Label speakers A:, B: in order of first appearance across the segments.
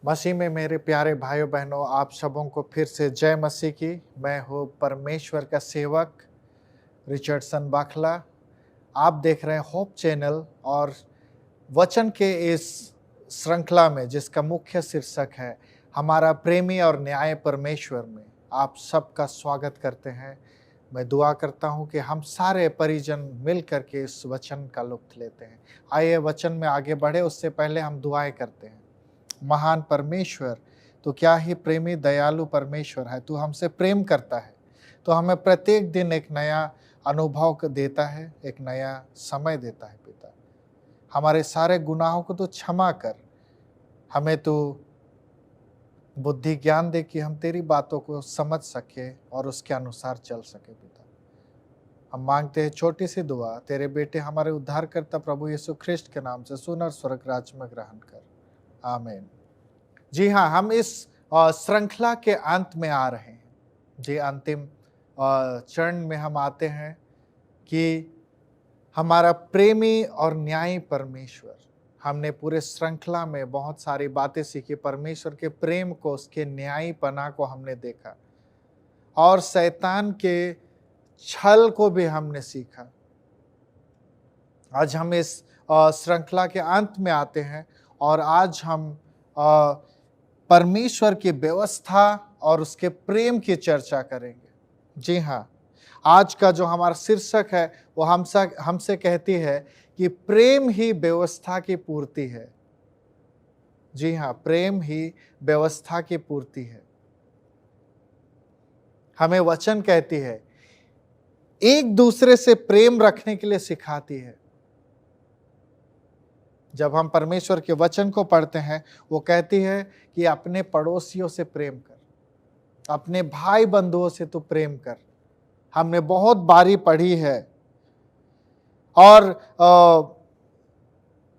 A: मसीह में मेरे प्यारे भाइयों बहनों, आप सबों को फिर से जय मसीह की। मैं हूँ परमेश्वर का सेवक रिचर्डसन बाखला। आप देख रहे हैं होप चैनल और वचन के इस श्रृंखला में जिसका मुख्य शीर्षक है हमारा प्रेमी और न्याय परमेश्वर में आप सबका स्वागत करते हैं। मैं दुआ करता हूं कि हम सारे परिजन मिल करके इस वचन का लुत्फ लेते हैं। आइए वचन में आगे बढ़े उससे पहले हम दुआएं करते हैं। महान परमेश्वर, तो क्या ही प्रेमी दयालु परमेश्वर है। तू हमसे प्रेम करता है, तो हमें प्रत्येक दिन एक नया अनुभव देता है, एक नया समय देता है। पिता, हमारे सारे गुनाहों को तो क्षमा कर, हमें तो बुद्धि ज्ञान दे कि हम तेरी बातों को समझ सके और उसके अनुसार चल सके। पिता, हम मांगते हैं छोटी सी दुआ तेरे बेटे हमारे उद्धारकर्ता प्रभु यीशु ख्रिस्ट के नाम से, सुन और स्वर्ग राज्य में ग्रहण कर। आमीन। जी हाँ, हम इस श्रृंखला के अंत में आ रहे हैं। जी, अंतिम चरण में हम आते हैं कि हमारा प्रेमी और न्यायी परमेश्वर। हमने पूरे श्रृंखला में बहुत सारी बातें सीखी। परमेश्वर के प्रेम को, उसके न्यायीपना को हमने देखा और शैतान के छल को भी हमने सीखा। आज हम इस श्रृंखला के अंत में आते हैं और आज हम परमेश्वर की व्यवस्था और उसके प्रेम की चर्चा करेंगे। जी हाँ, आज का जो हमारा शीर्षक है वो हमसे कहती है कि प्रेम ही व्यवस्था की पूर्ति है। जी हाँ, प्रेम ही व्यवस्था की पूर्ति है। हमें वचन कहती है, एक दूसरे से प्रेम रखने के लिए सिखाती है। जब हम परमेश्वर के वचन को पढ़ते हैं, वो कहती है कि अपने पड़ोसियों से प्रेम कर, अपने भाई बंधुओं से तो प्रेम कर। हमने बहुत बारी पढ़ी है और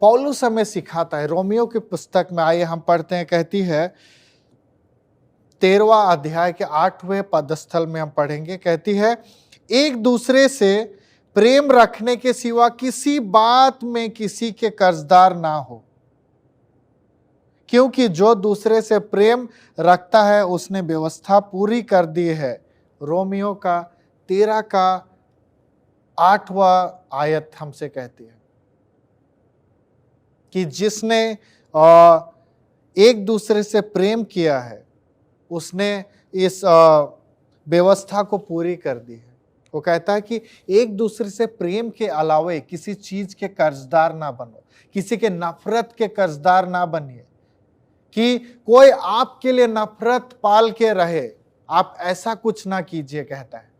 A: पौलुस हमें सिखाता है। रोमियो की पुस्तक में आइए हम पढ़ते हैं, कहती है 13वां अध्याय के 8वें पदस्थल में हम पढ़ेंगे। कहती है, एक दूसरे से प्रेम रखने के सिवा किसी बात में किसी के कर्जदार ना हो, क्योंकि जो दूसरे से प्रेम रखता है उसने व्यवस्था पूरी कर दी है। रोमियो का 13 का 8वां आयत हमसे कहती है कि जिसने एक दूसरे से प्रेम किया है उसने इस व्यवस्था को पूरी कर दी है। वो कहता है कि एक दूसरे से प्रेम के अलावे किसी चीज के कर्जदार ना बनो, किसी के नफरत के कर्जदार ना बनिए कि कोई आपके लिए नफरत पाल के रहे। आप ऐसा कुछ ना कीजिए, कहता है।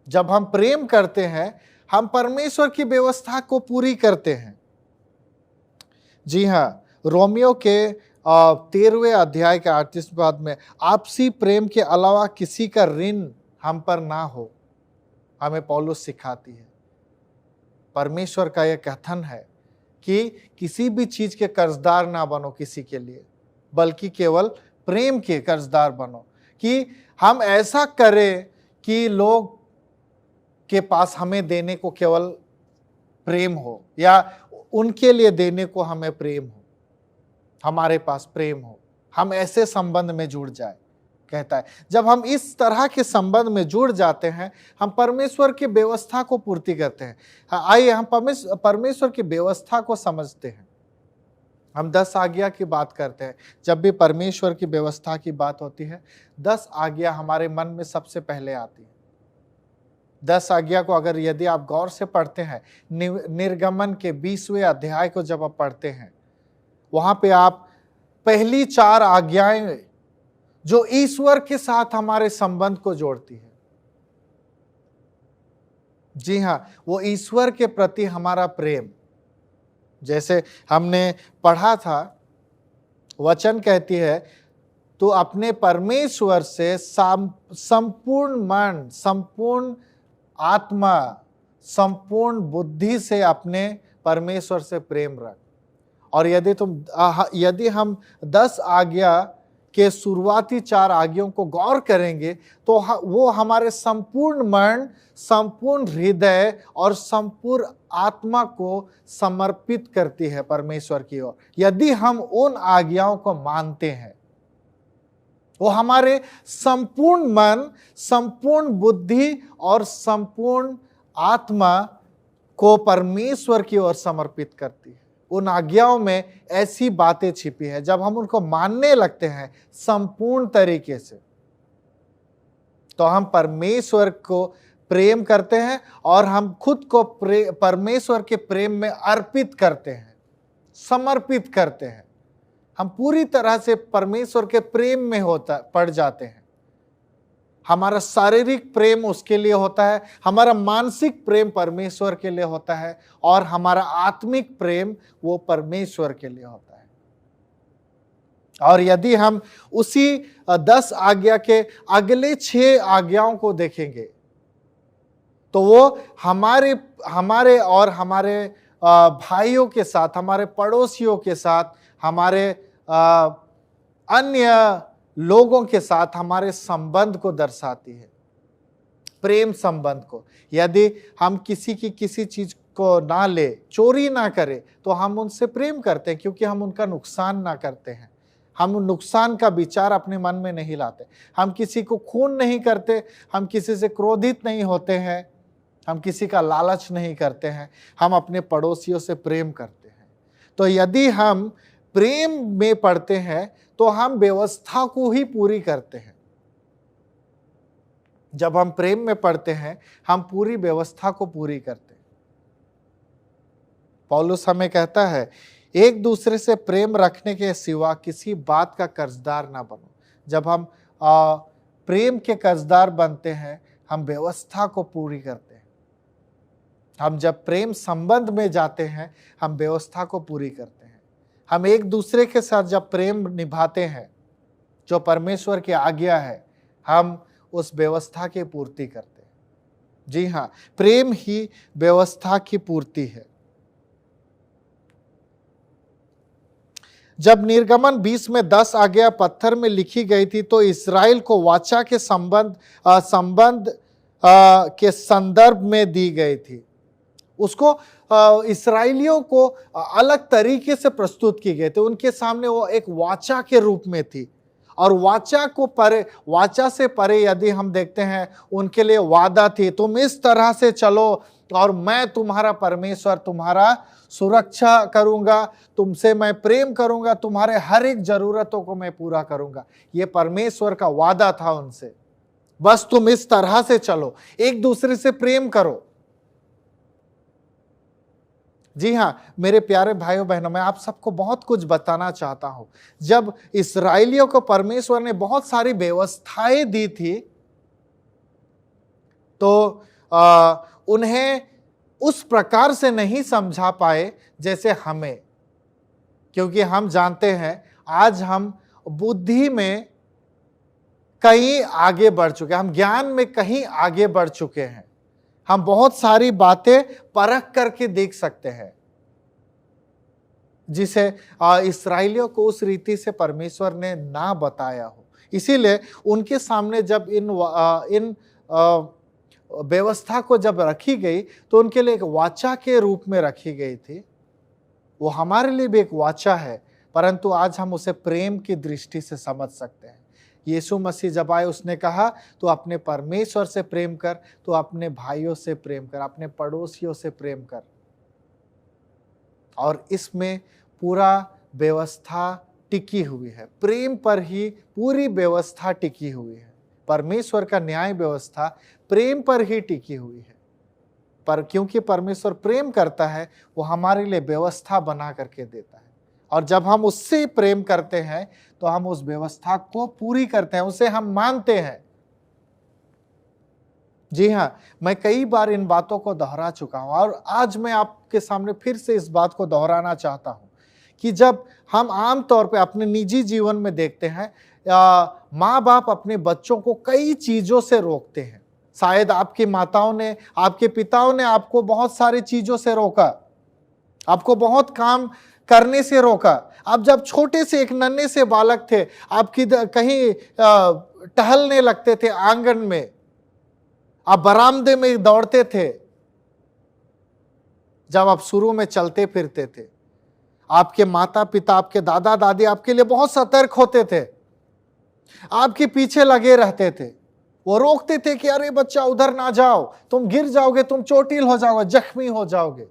A: जब हम प्रेम करते हैं, हम परमेश्वर की व्यवस्था को पूरी करते हैं। जी हाँ, रोमियो के 13वें अध्याय के 38वें पद में, आपसी प्रेम के अलावा किसी का ऋण हम पर ना हो, हमें पौलुस सिखाती है। परमेश्वर का यह कथन है कि किसी भी चीज के कर्जदार ना बनो किसी के लिए, बल्कि केवल प्रेम के कर्जदार बनो। कि हम ऐसा करें कि लोग के पास हमें देने को केवल प्रेम हो, या उनके लिए देने को हमें प्रेम हो, हमारे पास प्रेम हो। हम ऐसे संबंध में जुड़ जाए, कहता है। जब हम इस तरह के संबंध में जुड़ जाते हैं, हम परमेश्वर की व्यवस्था को पूर्ति करते हैं। आइए हम परमेश्वर की व्यवस्था को समझते हैं। हम 10 आज्ञा की बात करते हैं। जब भी परमेश्वर की व्यवस्था की बात होती है, 10 आज्ञा हमारे मन में सबसे पहले आती है। 10 आज्ञा को अगर यदि आप गौर से पढ़ते हैं, निर्गमन के 20वें अध्याय को जब आप पढ़ते हैं, वहां पे आप पहली 4 आज्ञाएं जो ईश्वर के साथ हमारे संबंध को जोड़ती है। जी हाँ, वो ईश्वर के प्रति हमारा प्रेम। जैसे हमने पढ़ा था, वचन कहती है, तो अपने परमेश्वर से संपूर्ण मन, संपूर्ण आत्मा, संपूर्ण बुद्धि से अपने परमेश्वर से प्रेम रख। और यदि हम 10 आज्ञा के शुरुआती 4 आज्ञाओं को गौर करेंगे तो वो हमारे संपूर्ण मन, संपूर्ण हृदय और संपूर्ण आत्मा को समर्पित करती है परमेश्वर की ओर। यदि हम उन आज्ञाओं को मानते हैं, वो हमारे संपूर्ण मन, संपूर्ण बुद्धि और संपूर्ण आत्मा को परमेश्वर की ओर समर्पित करती है। उन आज्ञाओं में ऐसी बातें छिपी है, जब हम उनको मानने लगते हैं संपूर्ण तरीके से, तो हम परमेश्वर को प्रेम करते हैं और हम खुद को परमेश्वर के प्रेम में अर्पित करते हैं, समर्पित करते हैं। हम पूरी तरह से परमेश्वर के प्रेम में पड़ जाते हैं। हमारा शारीरिक प्रेम उसके लिए होता है, हमारा मानसिक प्रेम परमेश्वर के लिए होता है और हमारा आत्मिक प्रेम वो परमेश्वर के लिए होता है। और यदि हम उसी 10 आज्ञा के अगले 6 आज्ञाओं को देखेंगे तो वो हमारे और हमारे भाइयों के साथ, हमारे पड़ोसियों के साथ, हमारे अन्य लोगों के साथ हमारे संबंध को दर्शाती है, प्रेम संबंध को। यदि हम किसी की किसी चीज को ना ले, चोरी ना करें, तो हम उनसे प्रेम करते हैं, क्योंकि हम उनका नुकसान ना करते हैं। हम नुकसान का विचार अपने मन में नहीं लाते। हम किसी को खून नहीं करते, हम किसी से क्रोधित नहीं होते हैं, हम किसी का लालच नहीं करते हैं, हम अपने पड़ोसियों से प्रेम करते हैं। तो यदि हम प्रेम में पड़ते हैं तो हम व्यवस्था को ही पूरी करते हैं। जब हम प्रेम में पड़ते हैं, हम पूरी व्यवस्था को पूरी करते हैं। पौलुस हमें कहता है, एक दूसरे से प्रेम रखने के सिवा किसी बात का कर्जदार ना बनो। जब हम प्रेम के कर्जदार बनते हैं, हम व्यवस्था को पूरी करते हैं। हम जब प्रेम संबंध में जाते हैं, हम व्यवस्था को पूरी करते हैं। हम एक दूसरे के साथ जब प्रेम निभाते हैं, जो परमेश्वर की आज्ञा है, हम उस व्यवस्था की पूर्ति करते हैं। जी हाँ, प्रेम ही व्यवस्था की पूर्ति है। जब निर्गमन 20 में 10 आज्ञा पत्थर में लिखी गई थी, तो इस्राएल को वाचा के संबंध के संदर्भ में दी गई थी। उसको इस्राएलियों को अलग तरीके से प्रस्तुत की गई थी। उनके सामने वो एक वाचा के रूप में थी, और वाचा से परे यदि हम देखते हैं, उनके लिए वादा थी, तुम इस तरह से चलो और मैं तुम्हारा परमेश्वर, तुम्हारा सुरक्षा करूंगा, तुमसे मैं प्रेम करूंगा, तुम्हारे हर एक जरूरतों को मैं पूरा करूंगा। ये परमेश्वर का वादा था उनसे। बस तुम इस तरह से चलो, एक दूसरे से प्रेम करो। जी हाँ मेरे प्यारे भाइयों बहनों, मैं आप सबको बहुत कुछ बताना चाहता हूं। जब इस्राएलियों को परमेश्वर ने बहुत सारी व्यवस्थाएं दी थी, तो उन्हें उस प्रकार से नहीं समझा पाए जैसे हमें, क्योंकि हम जानते हैं आज हम बुद्धि में कहीं आगे बढ़ चुके हैं, हम ज्ञान में कहीं आगे बढ़ चुके हैं। हम बहुत सारी बातें परख करके देख सकते हैं, जिसे इस्राएलियों को उस रीति से परमेश्वर ने ना बताया हो। इसीलिए उनके सामने जब इन व्यवस्था को जब रखी गई, तो उनके लिए एक वाचा के रूप में रखी गई थी। वो हमारे लिए भी एक वाचा है, परंतु आज हम उसे प्रेम की दृष्टि से समझ सकते हैं। यीशु मसीह जब आए, उसने कहा तो अपने परमेश्वर से प्रेम कर, तो अपने भाइयों से प्रेम कर, अपने पड़ोसियों से प्रेम कर। और इसमें पूरा व्यवस्था टिकी हुई है, प्रेम पर ही पूरी व्यवस्था टिकी हुई है। परमेश्वर का न्याय व्यवस्था प्रेम पर ही टिकी हुई है। पर क्योंकि परमेश्वर प्रेम करता है, वो हमारे लिए व्यवस्था बना करके देता है, और जब हम उससे प्रेम करते हैं तो हम उस व्यवस्था को पूरी करते हैं, उसे हम मानते हैं। जी हाँ, मैं कई बार इन बातों को दोहरा चुका हूं, और आज मैं आपके सामने फिर से इस बात को दोहराना चाहता हूं कि जब हम आम तौर पे अपने निजी जीवन में देखते हैं, माँ बाप अपने बच्चों को कई चीजों से रोकते हैं। शायद आपकी माताओं ने, आपके पिताओं ने आपको बहुत सारी चीजों से रोका, आपको बहुत काम करने से रोका। आप जब छोटे से एक नन्हे से बालक थे, आप कहीं टहलने लगते थे आंगन में, आप बरामदे में दौड़ते थे, जब आप शुरू में चलते फिरते थे, आपके माता पिता, आपके दादा दादी आपके लिए बहुत सतर्क होते थे, आपके पीछे लगे रहते थे। वो रोकते थे कि अरे बच्चा उधर ना जाओ, तुम गिर जाओगे, तुम चोटिल हो जाओगे, जख्मी हो जाओगे।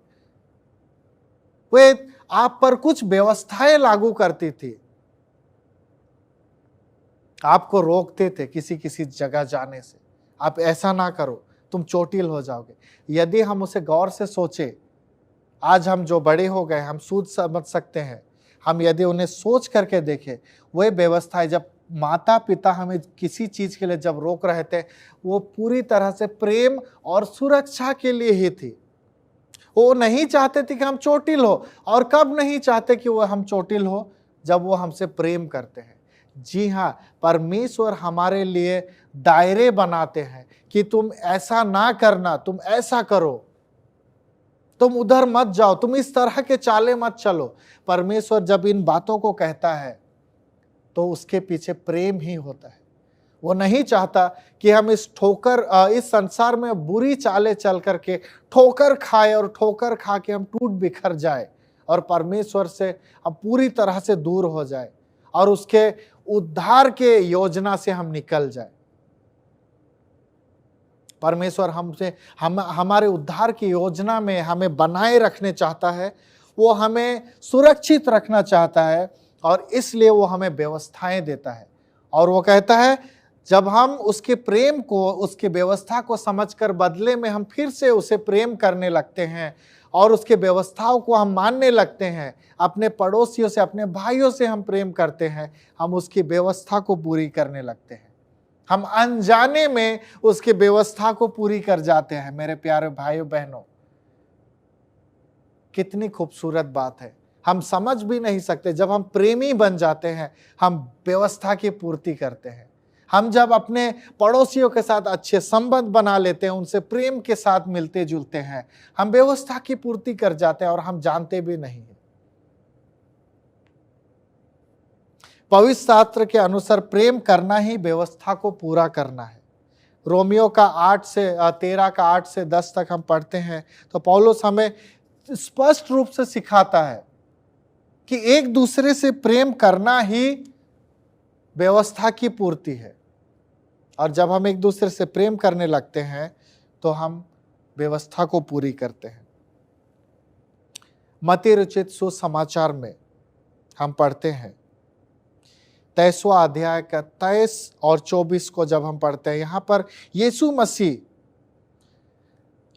A: वे आप पर कुछ व्यवस्थाएं लागू करती थी, आपको रोकते थे किसी किसी जगह जाने से, आप ऐसा ना करो, तुम चोटिल हो जाओगे। यदि हम उसे गौर से सोचे, आज हम जो बड़े हो गए, हम सूझ समझ सकते हैं, हम यदि उन्हें सोच करके देखें, वह व्यवस्थाएं जब माता पिता हमें किसी चीज के लिए जब रोक रहे थे, वो पूरी तरह से प्रेम और सुरक्षा के लिए ही थी। वो नहीं चाहते थे कि हम चोटिल हो, और कब नहीं चाहते कि वो हम चोटिल हो, जब वो हमसे प्रेम करते हैं। जी हाँ, परमेश्वर हमारे लिए दायरे बनाते हैं कि तुम ऐसा ना करना, तुम ऐसा करो, तुम उधर मत जाओ, तुम इस तरह के चाले मत चलो। परमेश्वर जब इन बातों को कहता है तो उसके पीछे प्रेम ही होता है। वो नहीं चाहता कि हम इस संसार में बुरी चालें चल करके ठोकर खाए और ठोकर खा के हम टूट बिखर जाए और परमेश्वर से हम पूरी तरह से दूर हो जाए और उसके उद्धार के योजना से हम निकल जाए। परमेश्वर हमारे उद्धार की योजना में हमें बनाए रखने चाहता है, वो हमें सुरक्षित रखना चाहता है, और इसलिए वो हमें व्यवस्थाएं देता है। और वो कहता है, जब हम उसके प्रेम को, उसकी व्यवस्था को समझकर बदले में हम फिर से उसे प्रेम करने लगते हैं और उसके व्यवस्थाओं को हम मानने लगते हैं, अपने पड़ोसियों से, अपने भाइयों से हम प्रेम करते हैं, हम उसकी व्यवस्था को पूरी करने लगते हैं, हम अनजाने में उसकी व्यवस्था को पूरी कर जाते हैं। मेरे प्यारे भाइयों बहनों, कितनी खूबसूरत बात है। हम समझ भी नहीं सकते, जब हम प्रेमी बन जाते हैं, हम व्यवस्था की पूर्ति करते हैं। हम जब अपने पड़ोसियों के साथ अच्छे संबंध बना लेते हैं, उनसे प्रेम के साथ मिलते जुलते हैं, हम व्यवस्था की पूर्ति कर जाते हैं और हम जानते भी नहीं हैं। पवित्र शास्त्र के अनुसार प्रेम करना ही व्यवस्था को पूरा करना है। रोमियो का 13 का 8 से 10 तक हम पढ़ते हैं तो पौलुस हमें स्पष्ट रूप से सिखाता है कि एक दूसरे से प्रेम करना ही व्यवस्था की पूर्ति है, और जब हम एक दूसरे से प्रेम करने लगते हैं तो हम व्यवस्था को पूरी करते हैं। मत्ती रचित सुसमाचार में हम पढ़ते हैं 23वां अध्याय का 23 और 24 को जब हम पढ़ते हैं, यहां पर यीशु मसीह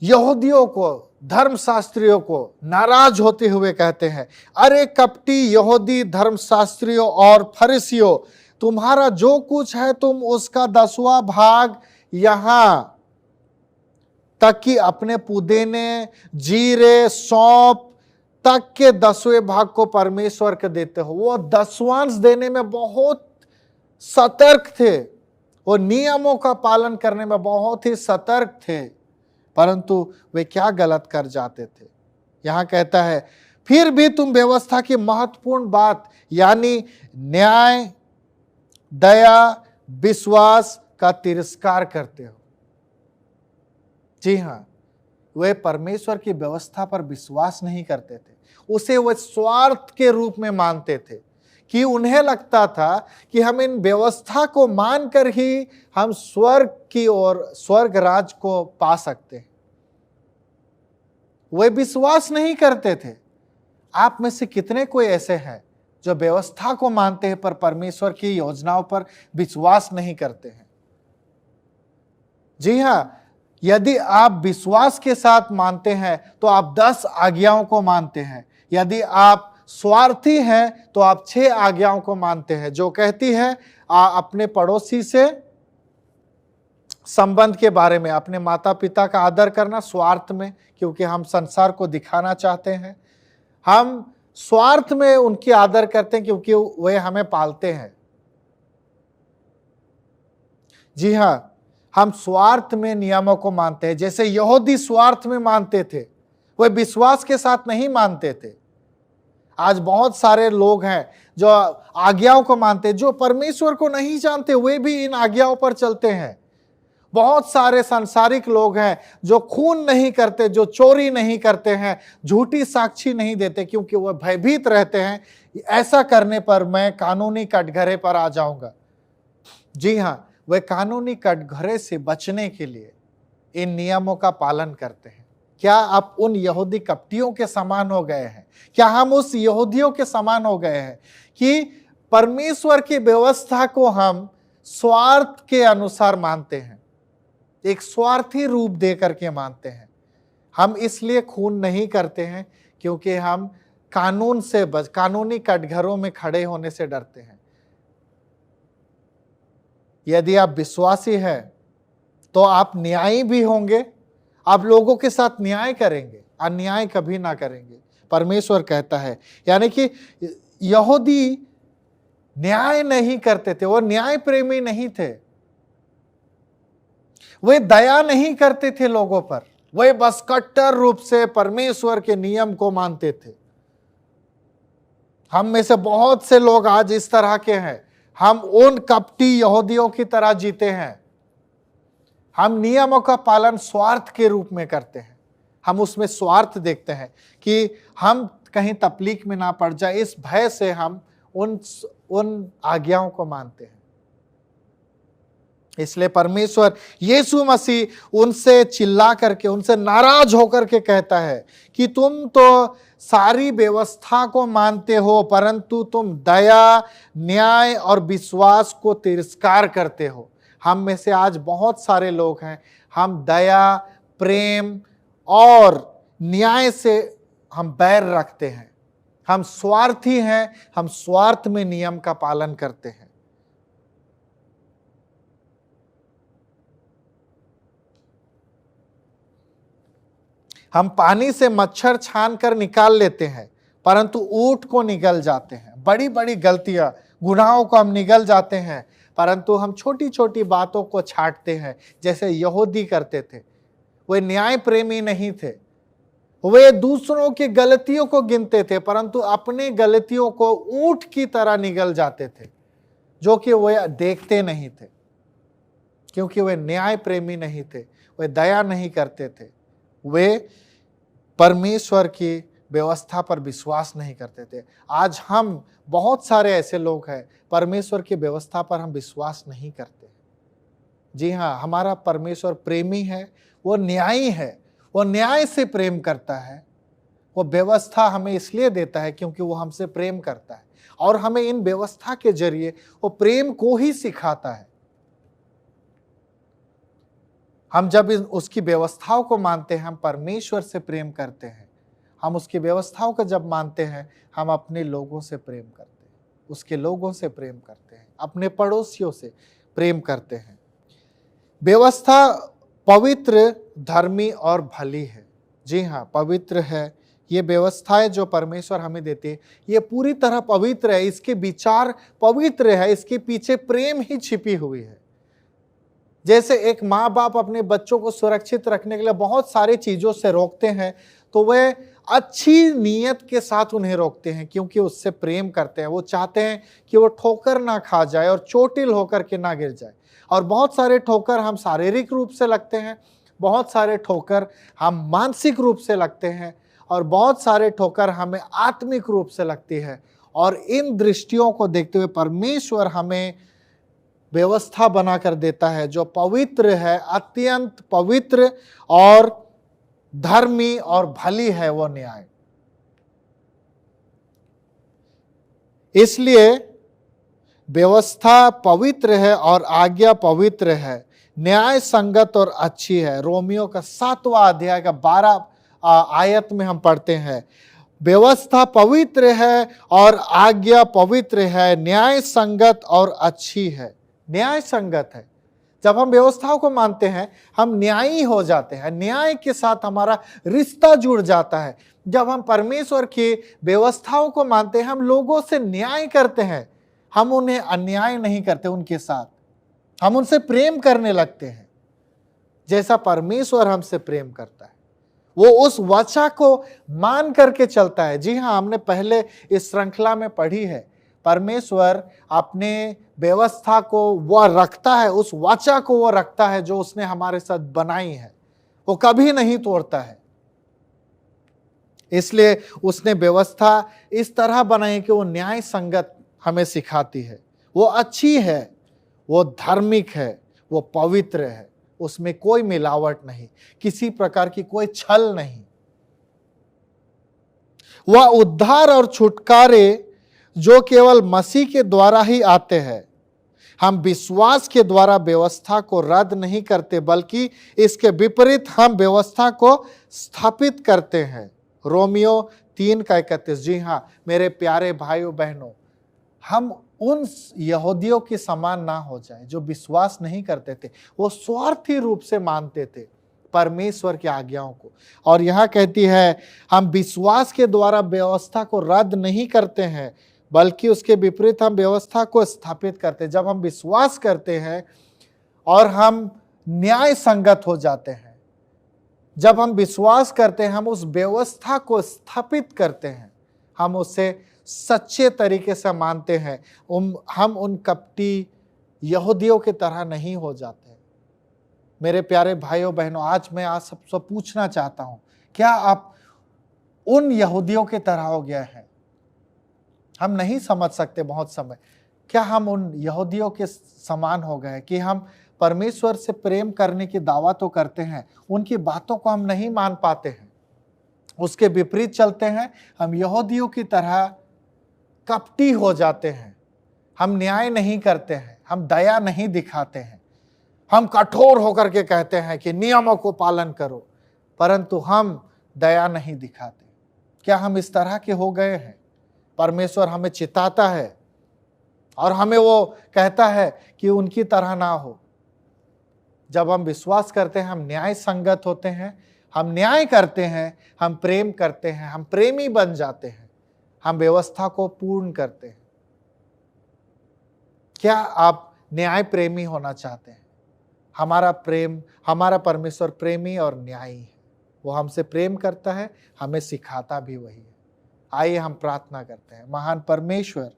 A: यहूदियों को, धर्मशास्त्रियों को नाराज होते हुए कहते हैं, अरे कपटी यहूदी धर्मशास्त्रियों और फरीसियों, तुम्हारा जो कुछ है तुम उसका 10वां भाग यहां तक कि अपने पुदीने, जीरे, सौंप तक के 10वें भाग को परमेश्वर के देते हो। वो दसवांश देने में बहुत सतर्क थे, वो नियमों का पालन करने में बहुत ही सतर्क थे, परंतु वे क्या गलत कर जाते थे। यहां कहता है, फिर भी तुम व्यवस्था की महत्वपूर्ण बात यानी न्याय, दया, विश्वास का तिरस्कार करते हो। जी हां, वे परमेश्वर की व्यवस्था पर विश्वास नहीं करते थे, उसे वे स्वार्थ के रूप में मानते थे कि उन्हें लगता था कि हम इन व्यवस्था को मानकर ही हम स्वर्ग की ओर, स्वर्ग राज को पा सकते हैं। वे विश्वास नहीं करते थे। आप में से कितने कोई ऐसे हैं जो व्यवस्था को मानते हैं पर परमेश्वर की योजनाओं पर विश्वास नहीं करते हैं? जी हां, यदि आप विश्वास के साथ मानते हैं तो आप 10 आज्ञाओं को मानते हैं। यदि आप स्वार्थी हैं तो आप 6 आज्ञाओं को मानते हैं, जो कहती है अपने पड़ोसी से संबंध के बारे में, अपने माता पिता का आदर करना स्वार्थ में, क्योंकि हम संसार को दिखाना चाहते हैं। हम स्वार्थ में उनकी आदर करते हैं क्योंकि वे हमें पालते हैं। जी हां, हम स्वार्थ में नियमों को मानते हैं, जैसे यहूदी स्वार्थ में मानते थे, वे विश्वास के साथ नहीं मानते थे। आज बहुत सारे लोग हैं जो आज्ञाओं को मानते हैं, जो परमेश्वर को नहीं जानते वे भी इन आज्ञाओं पर चलते हैं। बहुत सारे सांसारिक लोग हैं जो खून नहीं करते, जो चोरी नहीं करते हैं, झूठी साक्षी नहीं देते, क्योंकि वह भयभीत रहते हैं ऐसा करने पर मैं कानूनी कटघरे पर आ जाऊंगा। जी हां, वे कानूनी कटघरे से बचने के लिए इन नियमों का पालन करते हैं। क्या आप उन यहूदी कपटियों के समान हो गए हैं? क्या हम उस यहूदियों के समान हो गए हैं कि परमेश्वर की व्यवस्था को हम स्वार्थ के अनुसार मानते हैं, एक स्वार्थी रूप दे करके मानते हैं? हम इसलिए खून नहीं करते हैं क्योंकि हम कानूनी कटघरों में खड़े होने से डरते हैं। यदि आप विश्वासी हैं तो आप न्यायी भी होंगे, आप लोगों के साथ न्याय करेंगे, अन्याय कभी ना करेंगे, परमेश्वर कहता है। यानी कि यहूदी न्याय नहीं करते थे, वो न्याय प्रेमी नहीं थे, वे दया नहीं करते थे लोगों पर, वे बस कट्टर रूप से परमेश्वर के नियम को मानते थे। हम में से बहुत से लोग आज इस तरह के हैं, हम उन कपटी यहूदियों की तरह जीते हैं। हम नियमों का पालन स्वार्थ के रूप में करते हैं, हम उसमें स्वार्थ देखते हैं कि हम कहीं तकलीफ में ना पड़ जाए, इस भय से हम उन आज्ञाओं को मानते हैं। इसलिए परमेश्वर यीशु मसीह उनसे चिल्ला करके, उनसे नाराज होकर के कहता है कि तुम तो सारी व्यवस्था को मानते हो, परंतु तुम दया, न्याय और विश्वास को तिरस्कार करते हो। हम में से आज बहुत सारे लोग हैं, हम दया, प्रेम और न्याय से हम बैर रखते हैं, हम स्वार्थी हैं, हम स्वार्थ में नियम का पालन करते हैं। हम पानी से मच्छर छान कर निकाल लेते हैं, परंतु ऊंट को निगल जाते हैं। बड़ी बड़ी गलतियां, गुनाहों को हम निगल जाते हैं, परंतु हम छोटी छोटी बातों को छांटते हैं, जैसे यहूदी करते थे। वे न्याय प्रेमी नहीं थे, वे दूसरों की गलतियों को गिनते थे, परंतु अपनी गलतियों को ऊंट की तरह निगल जाते थे, जो कि वे देखते नहीं थे, क्योंकि वे न्याय प्रेमी नहीं थे, वे दया नहीं करते थे, वे परमेश्वर की व्यवस्था पर विश्वास नहीं करते थे। आज हम बहुत सारे ऐसे लोग हैं, परमेश्वर की व्यवस्था पर हम विश्वास नहीं करते। जी हाँ, हमारा परमेश्वर प्रेमी है, वो न्यायी है, वो न्याय से प्रेम करता है। वो व्यवस्था हमें इसलिए देता है क्योंकि वो हमसे प्रेम करता है, और हमें इन व्यवस्था के जरिए वो प्रेम को ही सिखाता है। हम जब उसकी व्यवस्थाओं को मानते हैं, हम परमेश्वर से प्रेम करते हैं। हम उसकी व्यवस्थाओं को जब मानते हैं, हम अपने लोगों से प्रेम करते हैं, उसके लोगों से प्रेम करते हैं, अपने पड़ोसियों से प्रेम करते हैं। व्यवस्था पवित्र, धर्मी और भली है। जी हाँ, पवित्र है। ये व्यवस्थाएं जो परमेश्वर हमें देती है, ये पूरी तरह पवित्र है, इसके विचार पवित्र है, इसके पीछे प्रेम ही छिपी हुई है। जैसे एक माँ बाप अपने बच्चों को सुरक्षित रखने के लिए बहुत सारी चीज़ों से रोकते हैं, तो वे अच्छी नीयत के साथ उन्हें रोकते हैं, क्योंकि उससे प्रेम करते हैं। वो चाहते हैं कि वो ठोकर ना खा जाए और चोटिल होकर के ना गिर जाए। और बहुत सारे ठोकर हम शारीरिक रूप से लगते हैं, बहुत सारे ठोकर हम मानसिक रूप से लगते हैं, और बहुत सारे ठोकर हमें आत्मिक रूप से लगती है। और इन दृष्टियों को देखते हुए परमेश्वर हमें व्यवस्था बनाकर देता है जो पवित्र है, अत्यंत पवित्र और धर्मी और भली है वो न्याय। इसलिए व्यवस्था पवित्र है और आज्ञा पवित्र है, न्याय संगत और अच्छी है। रोमियो का 7वां अध्याय का 12 आयत में हम पढ़ते हैं, व्यवस्था पवित्र है और आज्ञा पवित्र है, न्याय संगत और अच्छी है। न्याय संगत है। जब हम व्यवस्थाओं को मानते हैं, हम न्यायी हो जाते हैं, न्याय के साथ हमारा रिश्ता जुड़ जाता है। जब हम परमेश्वर की व्यवस्थाओं को मानते हैं, हम लोगों से न्याय करते हैं, हम उन्हें अन्याय नहीं करते, उनके साथ हम उनसे प्रेम करने लगते हैं जैसा परमेश्वर हमसे प्रेम करता है। वो उस वाचा को मान करके चलता है। जी हाँ, हमने पहले इस श्रृंखला में पढ़ी है, परमेश्वर अपने व्यवस्था को वह रखता है, उस वाचा को वो रखता है जो उसने हमारे साथ बनाई है, वो कभी नहीं तोड़ता है। इसलिए उसने व्यवस्था इस तरह बनाई कि वो न्याय संगत हमें सिखाती है, वो अच्छी है, वो धार्मिक है, वो पवित्र है, उसमें कोई मिलावट नहीं, किसी प्रकार की कोई छल नहीं। वह उद्धार और छुटकारे जो केवल मसीह के द्वारा ही आते हैं। हम विश्वास के द्वारा व्यवस्था को रद्द नहीं करते, बल्कि इसके विपरीत हम व्यवस्था को स्थापित करते हैं। रोमियो 3:31। जी हाँ मेरे प्यारे भाइयों बहनों, हम उन यहूदियों के समान ना हो जाए जो विश्वास नहीं करते थे। वो स्वार्थी रूप से मानते थे परमेश्वर की आज्ञाओं को। और यहां कहती है हम विश्वास के द्वारा व्यवस्था को रद्द नहीं करते हैं, बल्कि उसके विपरीत हम व्यवस्था को स्थापित करते हैं। जब हम विश्वास करते हैं और हम न्याय संगत हो जाते हैं, जब हम विश्वास करते हैं, हम उस व्यवस्था को स्थापित करते हैं, हम उसे सच्चे तरीके से मानते हैं, हम उन कपटी यहूदियों की तरह नहीं हो जाते। मेरे प्यारे भाइयों बहनों, आज मैं आप सबसे पूछना चाहता हूं, क्या आप उन यहूदियों की तरह हो गए हैं? हम नहीं समझ सकते बहुत समय, क्या हम उन यहूदियों के समान हो गए कि हम परमेश्वर से प्रेम करने की दावा तो करते हैं, उनकी बातों को हम नहीं मान पाते हैं, उसके विपरीत चलते हैं। हम यहूदियों की तरह कपटी हो जाते हैं, हम न्याय नहीं करते हैं, हम दया नहीं दिखाते हैं, हम कठोर होकर के कहते हैं कि नियमों को पालन करो, परंतु हम दया नहीं दिखाते। क्या हम इस तरह के हो गए हैं? परमेश्वर हमें चिताता है और हमें वो कहता है कि उनकी तरह ना हो। जब हम विश्वास करते हैं, हम न्याय संगत होते हैं, हम न्याय करते हैं, हम प्रेम करते हैं, हम प्रेमी बन जाते हैं, हम व्यवस्था को पूर्ण करते हैं। क्या आप न्याय प्रेमी होना चाहते हैं? हमारा परमेश्वर प्रेमी और न्यायी है। वो हमसे प्रेम करता है, हमें सिखाता भी वही है। आइए हम प्रार्थना करते हैं। महान परमेश्वर,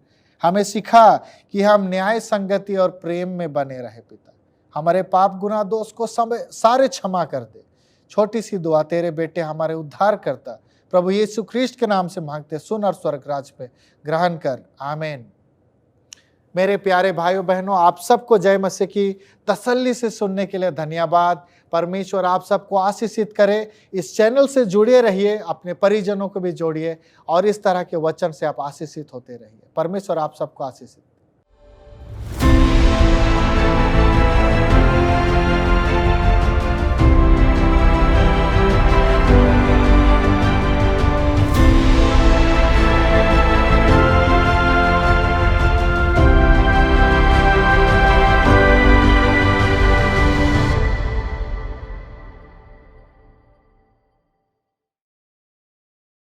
A: हमें सिखा कि हम न्याय संगति और प्रेम में बने रहे। पिता, हमारे पाप गुनाह दोष को सारे क्षमा कर दे। छोटी सी दुआ तेरे बेटे हमारे उद्धार करता प्रभु यीशु ख्रीस्ट के नाम से मांगते, सुन और स्वर्ग राज पे ग्रहण कर। आमीन। मेरे प्यारे भाइयों बहनों, आप सबको जय मसीह की तसल्ली से सुनने के लिए धन्यवाद। परमेश्वर आप सबको आशीषित करे। इस चैनल से जुड़े रहिए, अपने परिजनों को भी जोड़िए और इस तरह के वचन से आप आशीषित होते रहिए। परमेश्वर आप सबको आशीषित